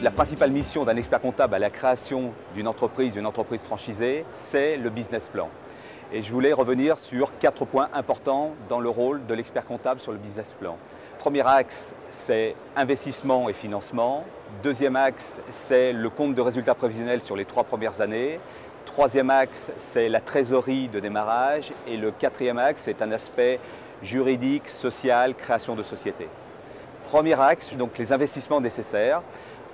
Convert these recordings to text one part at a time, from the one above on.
La principale mission d'un expert comptable à la création d'une entreprise franchisée, c'est le business plan. Et je voulais revenir sur 4 points importants dans le rôle de l'expert comptable sur le business plan. Premier axe, c'est investissement et financement. Deuxième axe, c'est le compte de résultats prévisionnels sur les 3 premières années. Troisième axe, c'est la trésorerie de démarrage. Et le quatrième axe, c'est un aspect juridique, social, création de société. Premier axe, donc les investissements nécessaires.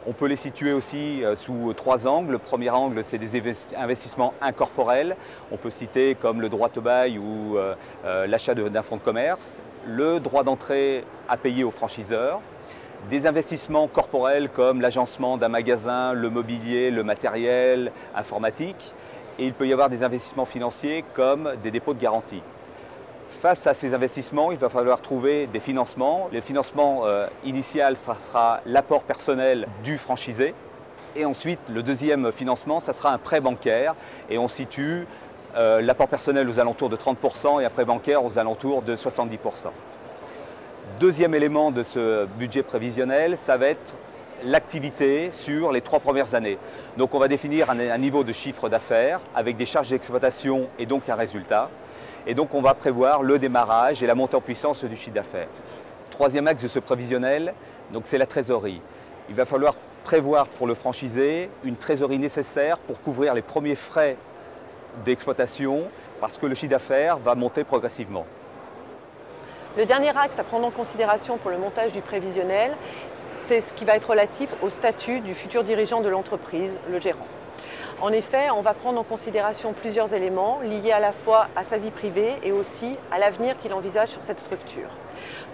On peut les situer aussi sous 3 angles. Le premier angle, c'est des investissements incorporels. On peut citer comme le droit au bail ou l'achat d'un fonds de commerce, le droit d'entrée à payer aux franchiseurs, des investissements corporels comme l'agencement d'un magasin, le mobilier, le matériel informatique, et il peut y avoir des investissements financiers comme des dépôts de garantie. Face à ces investissements, il va falloir trouver des financements. Le financement initial sera l'apport personnel du franchisé. Et ensuite, le deuxième financement, ça sera un prêt bancaire. Et on situe l'apport personnel aux alentours de 30% et un prêt bancaire aux alentours de 70%. Deuxième élément de ce budget prévisionnel, ça va être l'activité sur les 3 premières années. Donc on va définir un niveau de chiffre d'affaires avec des charges d'exploitation et donc un résultat. Et donc on va prévoir le démarrage et la montée en puissance du chiffre d'affaires. Troisième axe de ce prévisionnel, c'est la trésorerie. Il va falloir prévoir pour le franchisé une trésorerie nécessaire pour couvrir les premiers frais d'exploitation parce que le chiffre d'affaires va monter progressivement. Le dernier axe à prendre en considération pour le montage du prévisionnel, c'est ce qui va être relatif au statut du futur dirigeant de l'entreprise, le gérant. En effet, on va prendre en considération plusieurs éléments liés à la fois à sa vie privée et aussi à l'avenir qu'il envisage sur cette structure.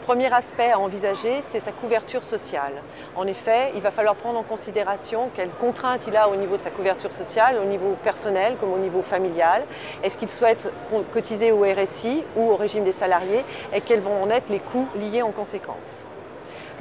Premier aspect à envisager, c'est sa couverture sociale. En effet, il va falloir prendre en considération quelles contraintes il a au niveau de sa couverture sociale, au niveau personnel comme au niveau familial. Est-ce qu'il souhaite cotiser au RSI ou au régime des salariés et quels vont en être les coûts liés en conséquence.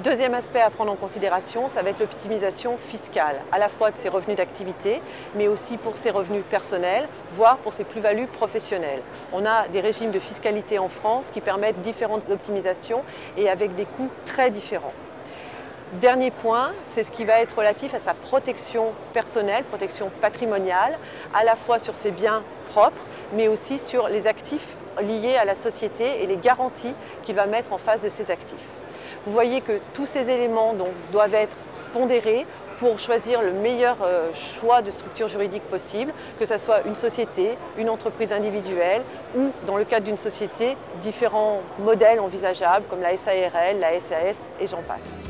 Deuxième aspect à prendre en considération, ça va être l'optimisation fiscale, à la fois de ses revenus d'activité, mais aussi pour ses revenus personnels, voire pour ses plus-values professionnelles. On a des régimes de fiscalité en France qui permettent différentes optimisations et avec des coûts très différents. Dernier point, c'est ce qui va être relatif à sa protection personnelle, protection patrimoniale, à la fois sur ses biens propres, mais aussi sur les actifs liés à la société et les garanties qu'il va mettre en face de ses actifs. Vous voyez que tous ces éléments doivent être pondérés pour choisir le meilleur choix de structure juridique possible, que ce soit une société, une entreprise individuelle ou, dans le cadre d'une société, différents modèles envisageables comme la SARL, la SAS et j'en passe.